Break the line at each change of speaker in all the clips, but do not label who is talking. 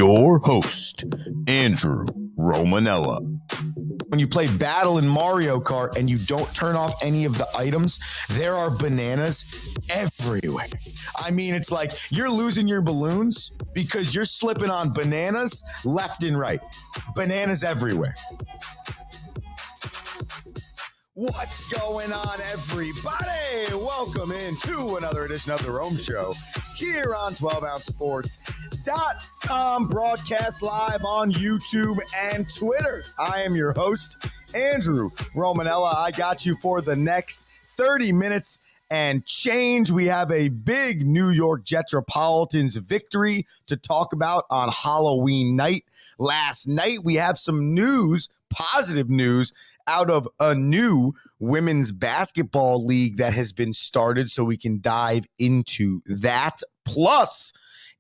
your host, Andrew Romanella.
When you play Battle in Mario Kart and you don't turn off any of the items, there are bananas everywhere. I mean, it's like you're losing your balloons because you're slipping on bananas left and right. Bananas everywhere. What's going on, everybody? Welcome into another edition of The Rome Show here on 12ouncesports.com, broadcast live on YouTube and Twitter. I am your host, Andrew Romanella. I got you for the next 30 minutes and change. We have a big New York Jetropolitans victory to talk about on Halloween night. Last night, we have some news, positive news, out of a new women's basketball league that has been started, so we can dive into that. Plus,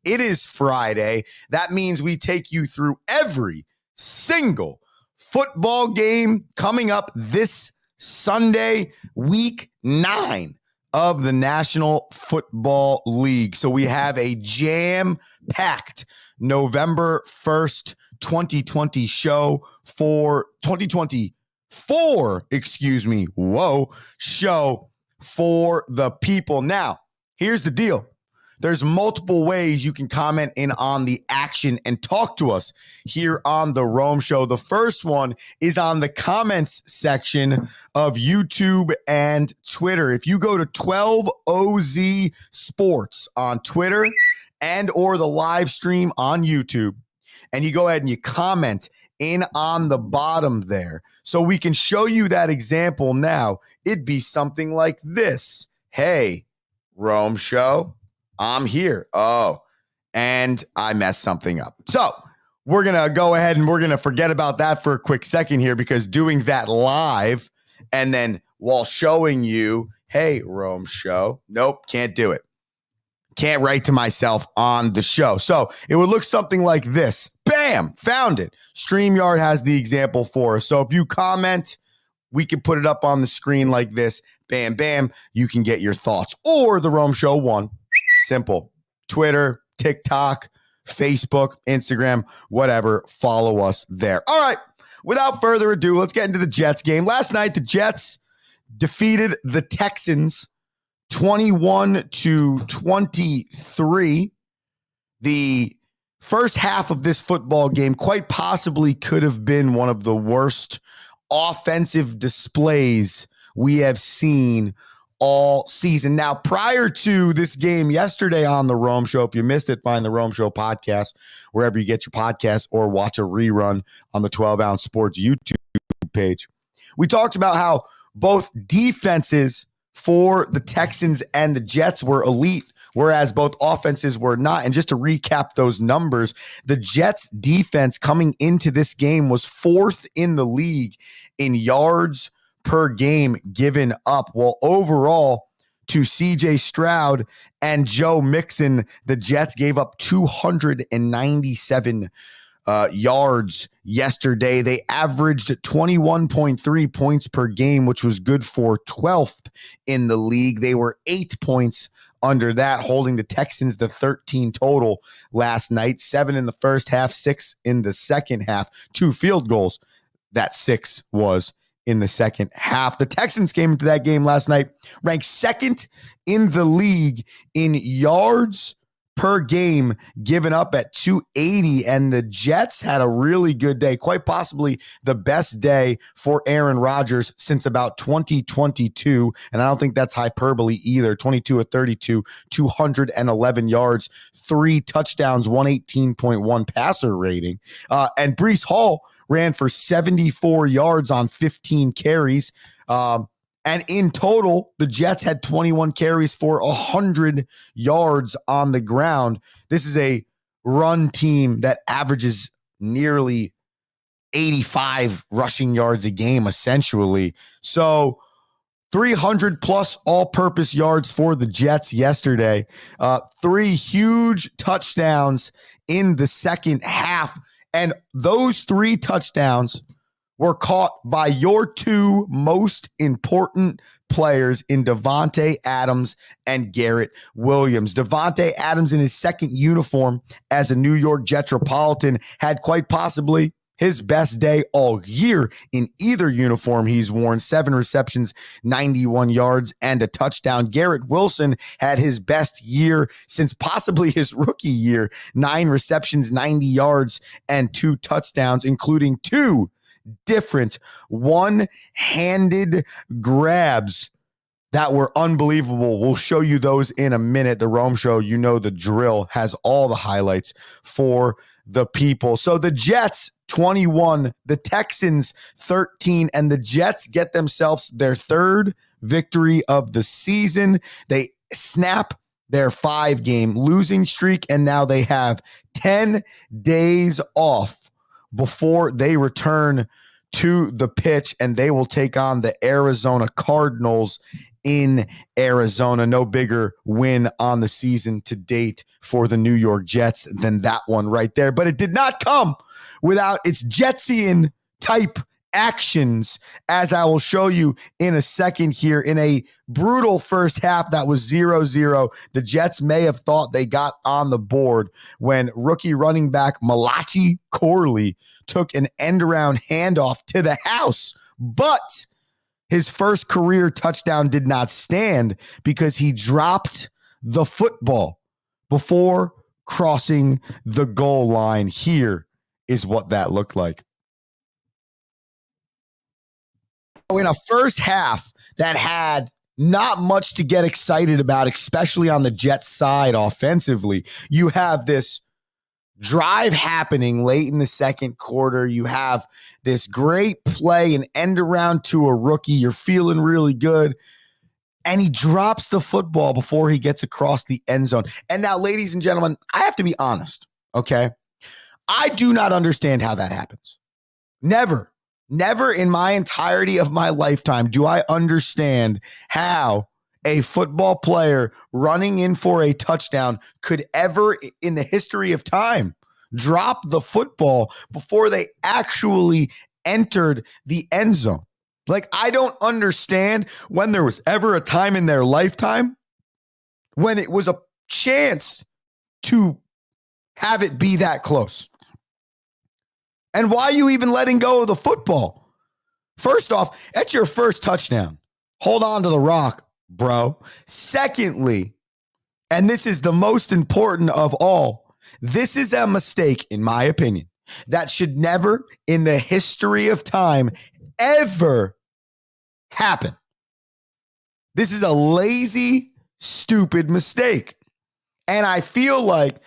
it is Friday. That means we take you through every single football game coming up this Sunday, week 9 of the National Football League. So we have a jam-packed November 1st, 2020 show for 2024, show for the people. Now, here's the deal. There's multiple ways you can comment in on the action and talk to us here on the Rome Show. The first one is on the comments section of YouTube and Twitter. If you go to 12OZ Sports on Twitter and or the live stream on YouTube, and you go ahead and you comment in on the bottom there, so we can show you that example now, it'd be something like this. Hey, Rome Show, I'm here. Oh, and I messed something up. So we're going to go ahead and we're going to forget about that for a quick second here, because doing that live and then while showing you, hey, Rome Show, nope, can't do it. Can't write to myself on the show. So it would look something like this. Bam, found it. StreamYard has the example for us. So if you comment, we can put it up on the screen like this. Bam, bam. You can get your thoughts. Or the Rome Show 1. Simple. Twitter, TikTok, Facebook, Instagram, whatever. Follow us there. All right. Without further ado, let's get into the Jets game. Last night, the Jets defeated the Texans 21-23. The first half of this football game quite possibly could have been one of the worst offensive displays we have seen all season. Now, prior to this game yesterday on the Rome Show, if you missed it, find the Rome Show podcast wherever you get your podcast or watch a rerun on the 12-Ounce Sports YouTube page. We talked about how both defenses for the Texans and the Jets were elite, whereas both offenses were not. And just to recap those numbers, the Jets defense coming into this game was 4th in the league in yards per game given up. Well, overall, to CJ Stroud and Joe Mixon, the Jets gave up 297 yards yesterday. They averaged 21.3 points per game, which was good for 12th in the league. They were 8 points under that, holding the Texans to 13 total last night. 7 in the first half, 6 in the second half, 2 field goals. That 6 was in the second half. The Texans came into that game last night ranked 2nd in the league in yards per game given up at 280, and the Jets had a really good day, quite possibly the best day for Aaron Rodgers since about 2022, and I don't think that's hyperbole either. 22 of 32, 211 yards, 3 touchdowns, 118.1 passer rating, and Breece Hall ran for 74 yards on 15 carries. And in total, the Jets had 21 carries for 100 yards on the ground. This is a run team that averages nearly 85 rushing yards a game, essentially. So 300 plus all-purpose yards for the Jets yesterday. 3 huge touchdowns in the second half. And those 3 touchdowns were caught by your two most important players in Davante Adams and Garrett Williams. Davante Adams, in his second uniform as a New York Jetropolitan, had quite possibly his best day all year in either uniform he's worn. 7 receptions, 91 yards, and a touchdown. Garrett Wilson had his best year since possibly his rookie year. 9 receptions, 90 yards, and 2 touchdowns, including 2 different one-handed grabs that were unbelievable. We'll show you those in a minute. The Rome Show, you know the drill, has all the highlights for the people. So the Jets 21, the Texans 13, and the Jets get themselves their third victory of the season. They snap their 5-game losing streak, and now they have 10 days off before they return to the pitch, and they will take on the Arizona Cardinals in Arizona. No bigger win on the season to date for the New York Jets than that one right there. But it did not come without its Jetsian type actions, as I will show you in a second here. In a brutal first half that was 0-0, the Jets may have thought they got on the board when rookie running back Malachi Corley took an end-around handoff to the house, but his first career touchdown did not stand because he dropped the football before crossing the goal line. Here is what that looked like. In a first half that had not much to get excited about, especially on the Jets side offensively, you have this drive happening late in the second quarter. You have this great play, an end around to a rookie. You're feeling really good. And he drops the football before he gets across the end zone. And now, ladies and gentlemen, I have to be honest, okay? I do not understand how that happens. Never in my entirety of my lifetime do I understand how a football player running in for a touchdown could ever, in the history of time, drop the football before they actually entered the end zone. Like, I don't understand when there was ever a time in their lifetime when it was a chance to have it be that close. And why are you even letting go of the football? First off, that's your first touchdown. Hold on to the rock, bro. Secondly, and this is the most important of all, this is a mistake, in my opinion, that should never in the history of time ever happen. This is a lazy, stupid mistake. And I feel like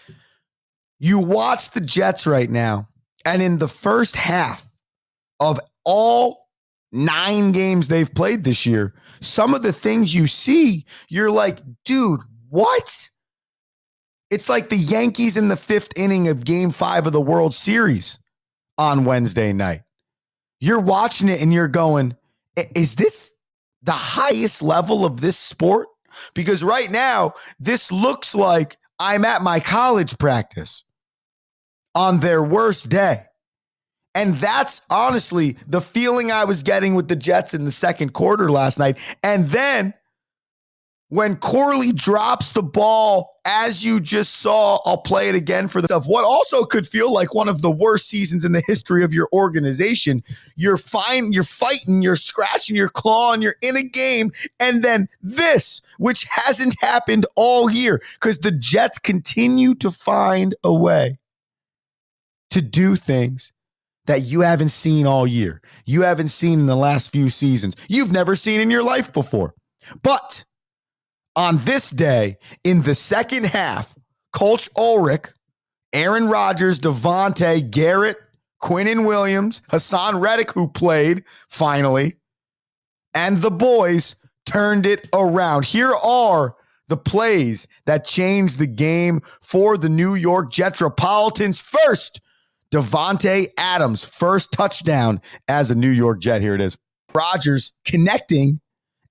you watch the Jets right now, and in the first half of all 9 games they've played this year, some of the things you see, you're like, dude, what? It's like the Yankees in the 5th inning of Game 5 of the World Series on Wednesday night. You're watching it and you're going, is this the highest level of this sport? Because right now, this looks like I'm at my college practice on their worst day. And that's honestly the feeling I was getting with the Jets in the second quarter last night. And then when Corley drops the ball, as you just saw, I'll play it again for the stuff. What also could feel like one of the worst seasons in the history of your organization. You're fine, you're fighting, you're scratching, you're clawing, you're in a game. And then this, which hasn't happened all year, because the Jets continue to find a way to do things that you haven't seen all year. You haven't seen in the last few seasons. You've never seen in your life before. But on this day, in the second half, Coach Ulrich, Aaron Rodgers, Davante, Garrett, Quinnen Williams, Hassan Reddick, who played finally, and the boys turned it around. Here are the plays that changed the game for the New York Jetropolitans. First, Davante Adams, first touchdown as a New York Jet. Here it is. Rodgers connecting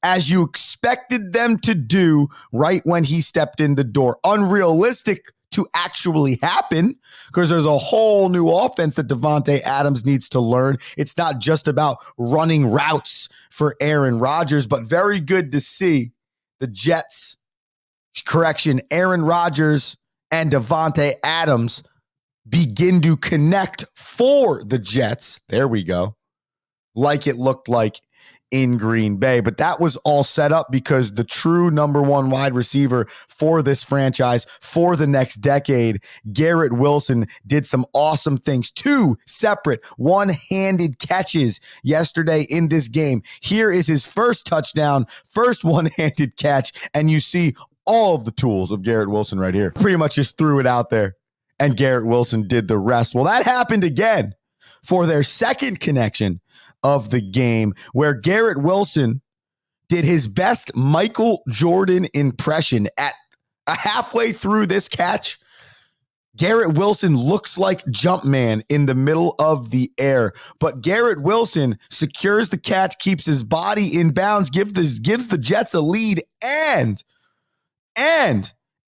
as you expected them to do right when he stepped in the door. Unrealistic to actually happen because there's a whole new offense that Davante Adams needs to learn. It's not just about running routes for Aaron Rodgers, but very good to see the Jets, Aaron Rodgers and Davante Adams begin to connect for the Jets. There we go. Like it looked like in Green Bay. But that was all set up because the true number one wide receiver for this franchise for the next decade, Garrett Wilson, did some awesome things. 2 separate one-handed catches yesterday in this game. Here is his first touchdown, first one-handed catch, and you see all of the tools of Garrett Wilson right here. Pretty much just threw it out there, and Garrett Wilson did the rest. Well, that happened again for their second connection of the game, where Garrett Wilson did his best Michael Jordan impression. At halfway through this catch, Garrett Wilson looks like Jumpman in the middle of the air, but Garrett Wilson secures the catch, keeps his body in bounds, gives the Jets a lead, and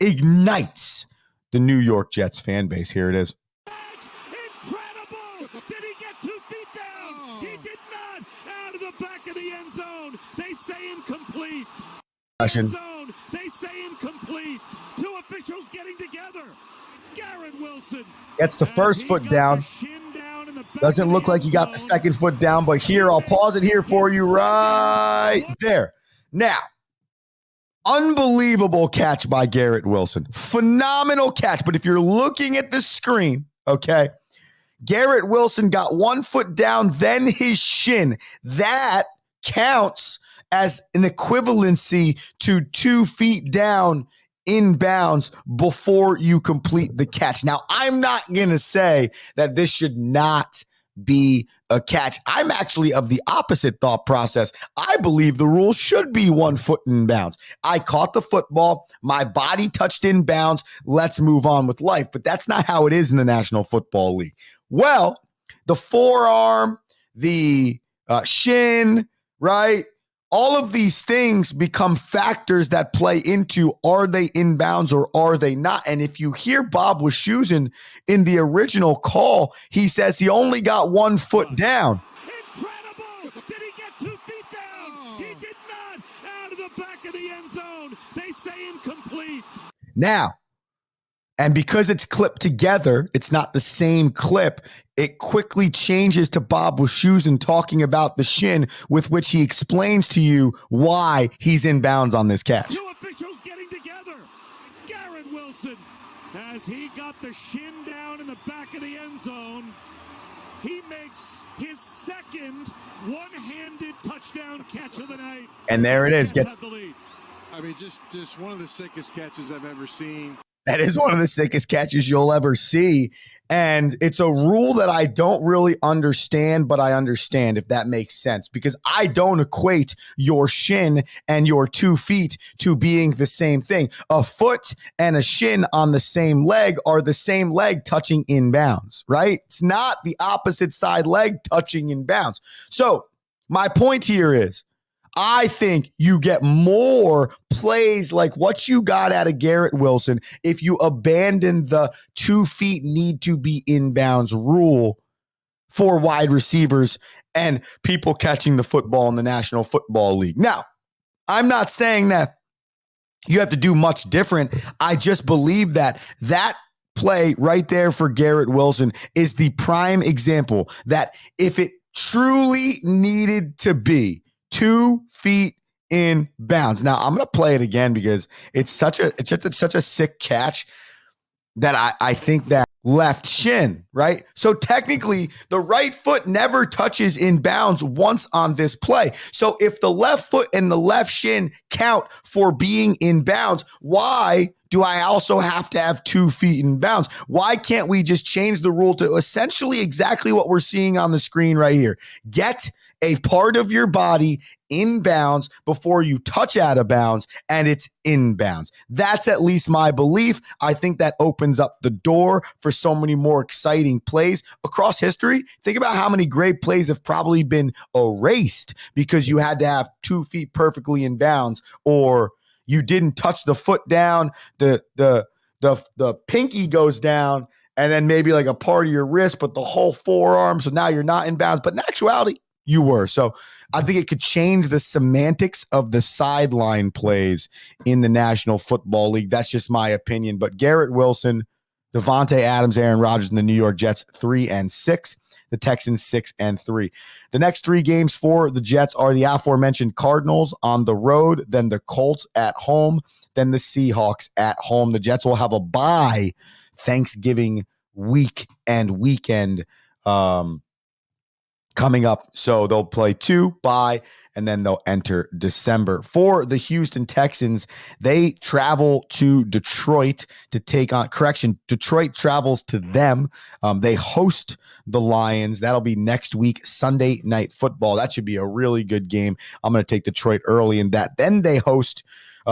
ignites the New York Jets fan base. Here it is.
Incredible! Did he get 2 feet down? He did not. Out of the back of the end zone. They say incomplete. Zone. They say incomplete. 2 officials getting together. Garrett Wilson
gets the first foot down. Doesn't look like he got the second foot down, but here, I'll pause it here for you right there. Now, unbelievable catch by Garrett Wilson. Phenomenal catch. But if you're looking at the screen, okay, Garrett Wilson got 1 foot down, then his shin. That counts as an equivalency to 2 feet down in bounds before you complete the catch. Now, I'm not going to say that this should not be a catch. I'm actually of the opposite thought process. I believe the rule should be 1 foot in bounds. I caught the football. My body touched in bounds. Let's move on with life. But that's not how it is in the National Football League. Well, the forearm, the shin, right? All of these things become factors that play into, are they in bounds or are they not? And if you hear Bob Wischusen in the original call, he says he only got 1 foot down.
Incredible! Did he get 2 feet down? He did not. Out of the back of the end zone. They say incomplete.
Now, and because it's clipped together, it's not the same clip. It quickly changes to Bob Wischusen talking about the shin, with which he explains to you why he's in bounds on this catch.
2 officials getting together. Garrett Wilson, as he got the shin down in the back of the end zone, he makes his second one-handed touchdown catch of the night.
And there it is.
I mean, just one of the sickest catches I've ever seen.
That is one of the sickest catches you'll ever see. And it's a rule that I don't really understand, but I understand, if that makes sense, because I don't equate your shin and your 2 feet to being the same thing. A foot and a shin on the same leg are the same leg touching in bounds, right? It's not the opposite side leg touching in bounds. So my point here is, I think you get more plays like what you got out of Garrett Wilson if you abandon the 2 feet need to be in bounds rule for wide receivers and people catching the football in the National Football League. Now, I'm not saying that you have to do much different. I just believe that play right there for Garrett Wilson is the prime example that if it truly needed to be 2 feet in bounds. Now, I'm going to play it again because it's such a sick catch that I think that left shin, right? So technically, the right foot never touches in bounds once on this play. So if the left foot and the left shin count for being in bounds, why do I also have to have 2 feet in bounds? Why can't we just change the rule to essentially exactly what we're seeing on the screen right here? Get a part of your body in bounds before you touch out of bounds, and it's in bounds. That's at least my belief. I think that opens up the door for so many more exciting plays across history. Think about how many great plays have probably been erased because you had to have 2 feet perfectly in bounds, or you didn't touch the foot down, the the pinky goes down and then maybe like a part of your wrist, but the whole forearm. So now you're not in bounds. But in actuality, you were. So I think it could change the semantics of the sideline plays in the National Football League. That's just my opinion. But Garrett Wilson, Devontae Adams, Aaron Rodgers, and the New York Jets 3-6. The Texans 6-3. The next 3 games for the Jets are the aforementioned Cardinals on the road, then the Colts at home, then the Seahawks at home. The Jets will have a bye Thanksgiving week and weekend coming up. So they'll play 2 bye, and then they'll enter December. For the Houston Texans, they travel to Detroit to take on, Detroit travels to them. They host the Lions. That'll be next week, Sunday Night Football. That should be a really good game. I'm going to take Detroit early in that. Then they host,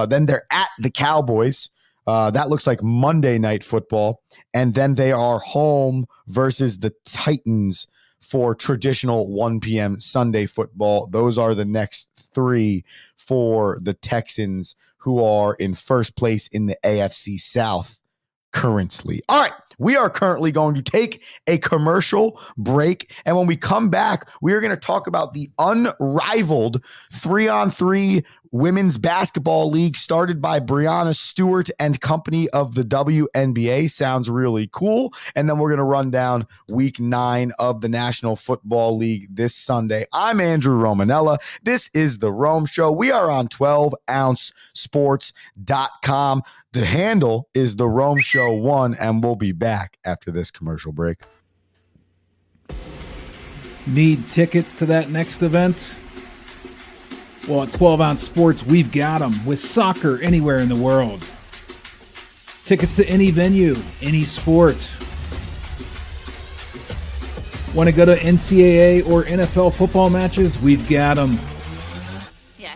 then they're at the Cowboys. That looks like Monday Night Football. And then they are home versus the Titans for traditional 1 p.m. Sunday football. Those are the next 3 for the Texans, who are in first place in the AFC South currently. All right, we are currently going to take a commercial break. And when we come back, we are going to talk about the Unrivaled 3-on-3 women's basketball league started by Brianna Stewart and company of the WNBA. Sounds really cool. And then we're going to run down week 9 of the National Football League this Sunday. I'm Andrew Romanella. This is The Rome Show. We are on 12ouncesports.com. The handle is The Rome Show 1, and we'll be back after this commercial break.
Need tickets to that next event? Well, at 12 Ounce Sports, we've got them with soccer anywhere in the world. Tickets to any venue, any sport. Want to go to NCAA or NFL football matches? We've got them.
Yeah.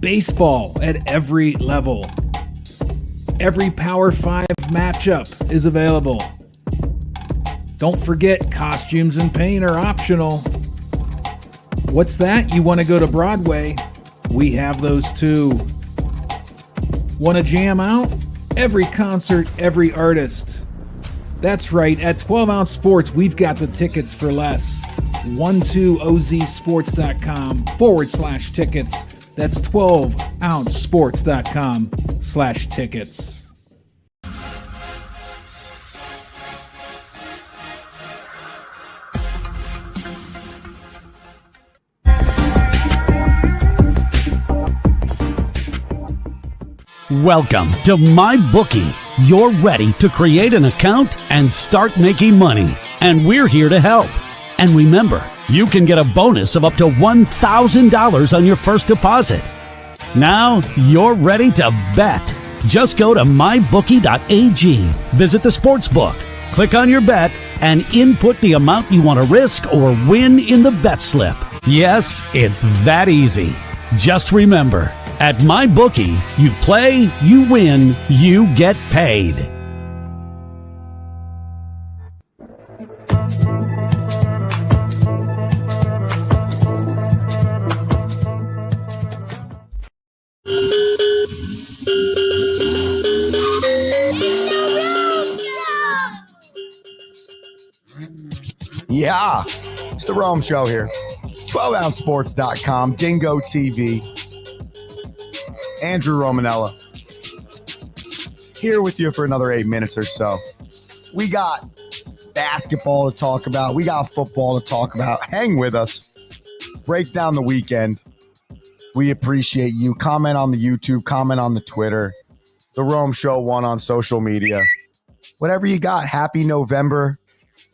Baseball at every level. Every Power 5 matchup is available. Don't forget, costumes and paint are optional. What's that? You want to go to Broadway? We have those too. Want to jam out? Every concert, every artist. That's right. At 12 Ounce Sports, we've got the tickets for less. 12ozsports.com/tickets. That's 12ouncesports.com/tickets.
Welcome to MyBookie. You're ready to create an account and start making money, and we're here to help. And remember, you can get a bonus of up to $1,000 on your first deposit. Now you're ready to bet. Just go to mybookie.ag, visit the sportsbook, click on your bet, and input the amount you want to risk or win in the bet slip. Yes, it's that easy. Just remember, at MyBookie, you play, you win, you get paid.
Yeah, it's the Rome Show here. 12ouncesports.com, Dingo TV. Andrew Romanella here with you for another 8 minutes or so. We got basketball to talk about. We got football to talk about. Hang with us. Break down the weekend. We appreciate you. Comment on the YouTube. Comment on the Twitter. The Rome Show 1 on social media. Whatever you got. Happy November.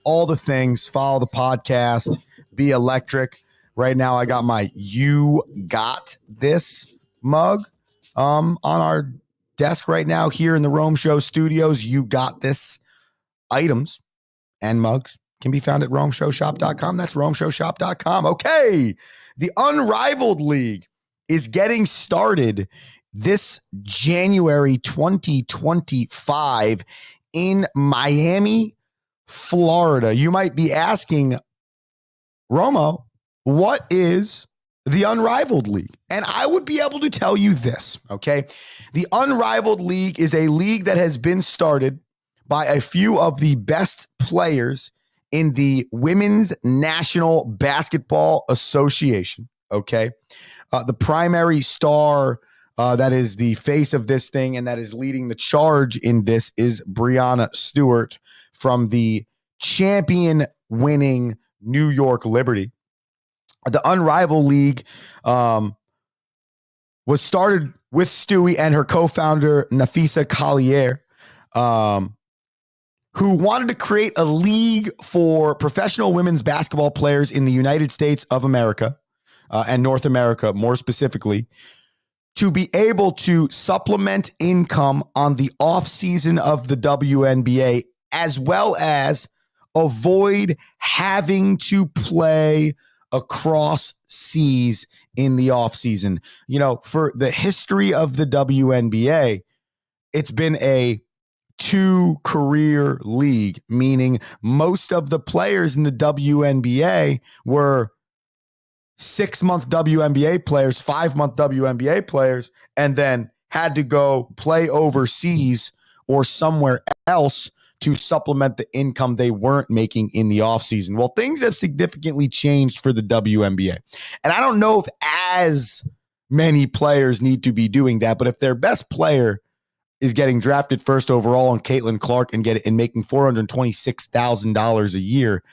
All the things. Follow the podcast. Be electric. Right now I got my You Got This mug on our desk right now here in the Rome Show studios. You Got This items and mugs can be found at romeshowshop.com. That's romeshowshop.com. Okay. The Unrivaled League is getting started this January 2025 in Miami, Florida. You might be asking, Romo, what is the Unrivaled League. And I would be able to tell you this, okay? The Unrivaled League is a league that has been started by a few of the best players in the Women's National Basketball Association, okay? The primary star that is the face of this thing and that is leading the charge in this is Breanna Stewart from the champion-winning New York Liberty. The Unrivaled League was started with Stewie and her co-founder, Nafisa Collier, who wanted to create a league for professional women's basketball players in the United States of America and North America, more specifically, to be able to supplement income on the off season of the WNBA, as well as avoid having to play across seas in the off season. You know, for the history of the WNBA, it's been a 2-career league, meaning most of the players in the WNBA were 6-month WNBA players, 5-month WNBA players, and then had to go play overseas or somewhere else to supplement the income they weren't making in the offseason. Well, things have significantly changed for the WNBA. And I don't know if as many players need to be doing that, but if their best player is getting drafted first overall on Caitlin Clark and making $426,000 a year,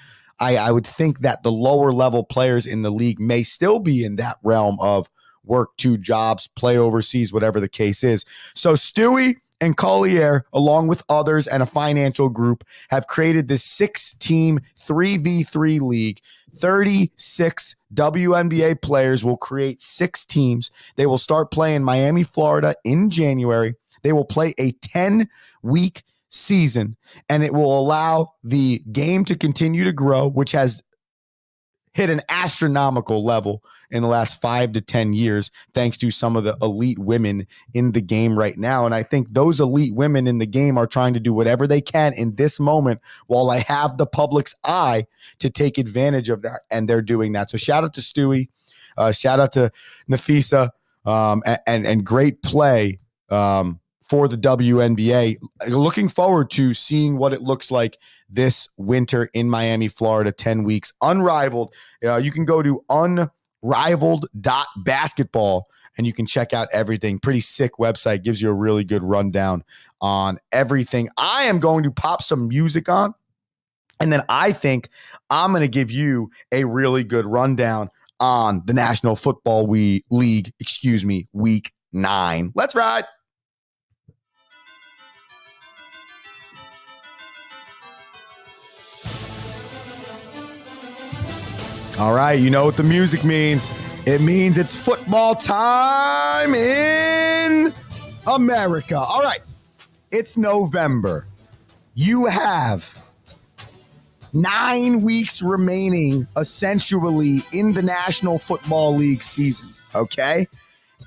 I would think that the lower level players in the league may still be in that realm of work 2 jobs, play overseas, whatever the case is. So Stewie and Collier, along with others and a financial group, have created this 6-team 3v3 league. 36 WNBA players will create 6 teams. They will start playing Miami, Florida in January. They will play a 10-week season, and it will allow the game to continue to grow, which has hit an astronomical level in the last 5 to 10 years, thanks to some of the elite women in the game right now. And I think those elite women in the game are trying to do whatever they can in this moment while I have the public's eye to take advantage of that. And they're doing that. So shout out to Stewie, shout out to Nafisa, and great play for the WNBA. Looking forward to seeing what it looks like this winter in Miami, Florida, 10 weeks. Unrivaled. You can go to unrivaled.basketball and you can check out everything. Pretty sick website. Gives you a really good rundown on everything. I am going to pop some music on, and then I think I'm going to give you a really good rundown on the National Football League, Week 9. Let's ride. All right, you know what the music means. It means it's football time in America. All right, it's November. You have 9 weeks remaining, essentially, in the National Football League season, okay?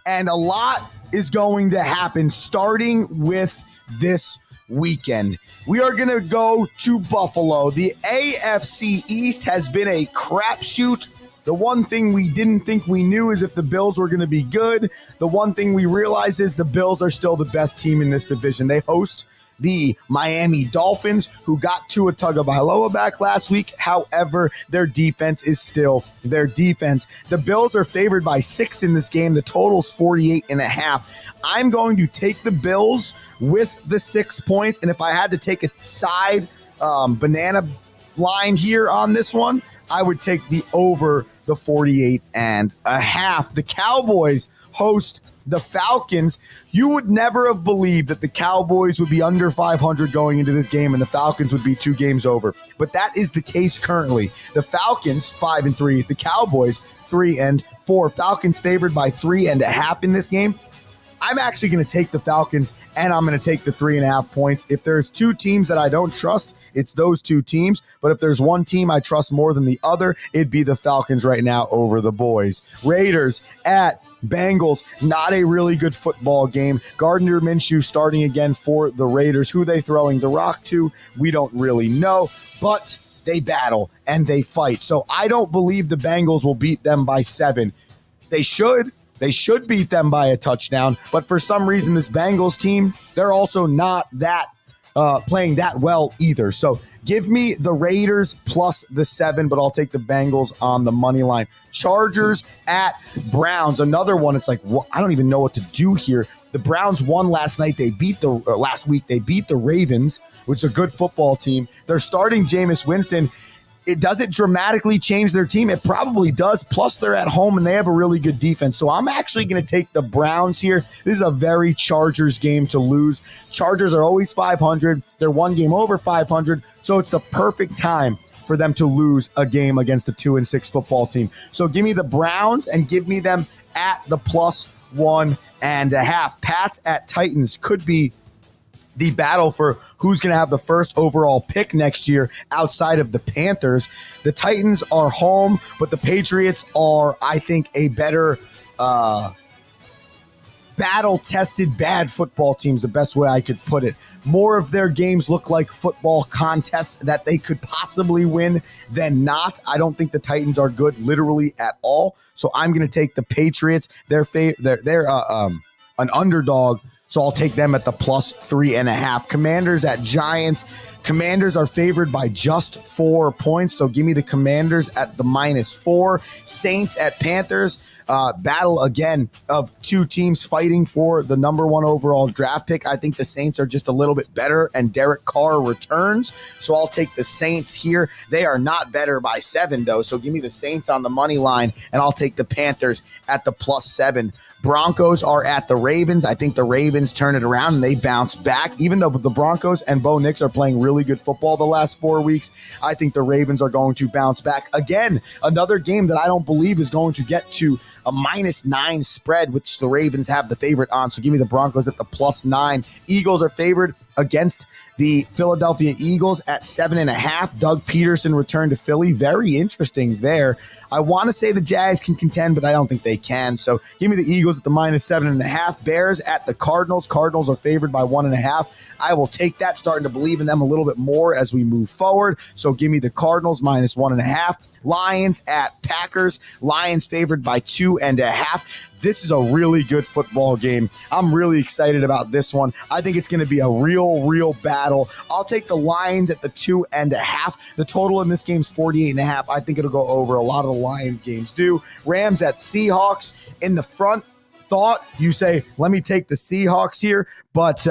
And a lot is going to happen starting with this weekend. We are going to go to Buffalo. The AFC East has been a crapshoot. The one thing we didn't think we knew is if the Bills were going to be good. The one thing we realized is the Bills are still the best team in this division. They host the Miami Dolphins, who got Tua Tagovailoa back last week. However, their defense is still their defense. The Bills are favored by 6 in this game. The total's 48.5. I'm going to take the Bills with the 6 points. And if I had to take a side banana line here on this one, I would take the over the 48.5. The Cowboys host the Falcons. You would never have believed that the Cowboys would be under 500 going into this game and the Falcons would be 2 games over. But that is the case currently. The Falcons 5-3, the Cowboys 3-4. Falcons favored by 3.5 in this game. I'm actually going to take the Falcons, and I'm going to take the 3.5 points. If there's 2 teams that I don't trust, it's those 2 teams. But if there's one team I trust more than the other, it'd be the Falcons right now over the boys. Raiders at Bengals, not a really good football game. Gardner Minshew starting again for the Raiders. Who they throwing the rock to, we don't really know, but they battle and they fight. So I don't believe the Bengals will beat them by 7. They should beat them by a touchdown. But for some reason, this Bengals team, they're also not that playing that well either. So give me the Raiders plus the 7, but I'll take the Bengals on the money line. Chargers at Browns, another one. It's like, I don't even know what to do here. The Browns won last night. Last week they beat the Ravens, which is a good football team. They're starting Jameis Winston. Does it dramatically change their team? It probably does. Plus, they're at home and they have a really good defense. So I'm actually going to take the Browns here. This is a very Chargers game to lose. Chargers are always 500. They're one game over 500. So it's the perfect time for them to lose a game against a 2-6 football team. So give me the Browns and give me them at the plus 1.5. Pats at Titans could be the battle for who's going to have the first overall pick next year outside of the Panthers. The Titans are home, but the Patriots are, I think, a better battle-tested bad football team is the best way I could put it. More of their games look like football contests that they could possibly win than not. I don't think the Titans are good literally at all. So I'm going to take the Patriots. They're an underdog. So I'll take them at the plus 3.5. Commanders at Giants. Commanders are favored by just 4 points. So give me the Commanders at the -4. Saints at Panthers. Battle again of two teams fighting for the number 1 overall draft pick. I think the Saints are just a little bit better and Derek Carr returns. So I'll take the Saints here. They are not better by 7 though. So give me the Saints on the money line and I'll take the Panthers at the plus 7. Broncos are at the Ravens. I think the Ravens turn it around and they bounce back. Even though the Broncos and Bo Nix are playing really good football the last 4 weeks, I think the Ravens are going to bounce back. Again, another game that I don't believe is going to get to a -9 spread, which the Ravens have the favorite on. So give me the Broncos at the plus 9. Eagles are favored against the Philadelphia Eagles at 7.5. Doug Peterson returned to Philly. Very interesting there. I want to say the Jags can contend, but I don't think they can. So give me the Eagles at the -7.5. Bears at the Cardinals. Cardinals are favored by 1.5. I will take that, starting to believe in them a little bit more as we move forward. So give me the Cardinals -1.5. Lions at Packers. Lions favored by 2.5. This is a really good football game. I'm really excited about this one. I think it's going to be a real battle. I'll take the Lions at the 2.5. The total in this game is 48.5. I think it'll go over. A lot of the Lions games do. Rams at Seahawks. In the front thought, you say, let me take the Seahawks here. But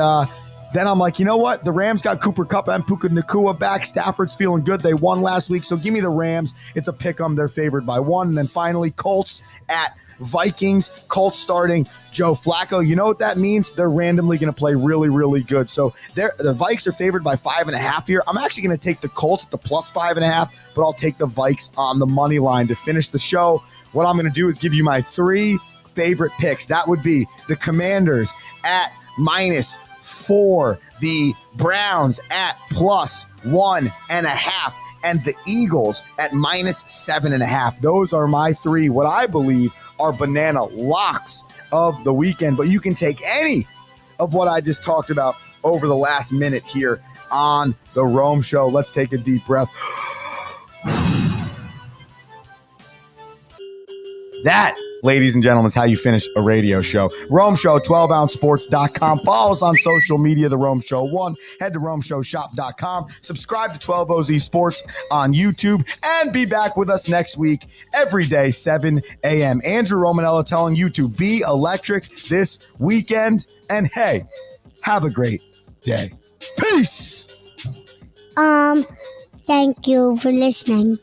then I'm like, you know what? The Rams got Cooper Kupp and Puka Nacua back. Stafford's feeling good. They won last week. So give me the Rams. It's a pick 'em. They're favored by 1. And then finally, Colts at Vikings. Colts starting Joe Flacco. You know what that means? They're randomly going to play really good. So the Vikes are favored by 5.5 here. I'm actually going to take the Colts at the plus 5.5, but I'll take the Vikes on the money line to finish the show. What I'm going to do is give you my 3 favorite picks. That would be the Commanders at -4, the Browns at plus 1.5, and the Eagles at -7.5. Those are my 3, what I believe are banana locks of the weekend. But you can take any of what I just talked about over the last minute here on the Rome Show. Let's take a deep breath. That, ladies and gentlemen, is how you finish a radio show. Rome Show, 12ouncesports.com. Follow us on social media, The Rome Show 1. Head to RomeShowShop.com. Subscribe to 12OZ Sports on YouTube. And be back with us next week, every day, 7 a.m. Andrew Romanella telling you to be electric this weekend. And hey, have a great day. Peace!
Thank you for listening.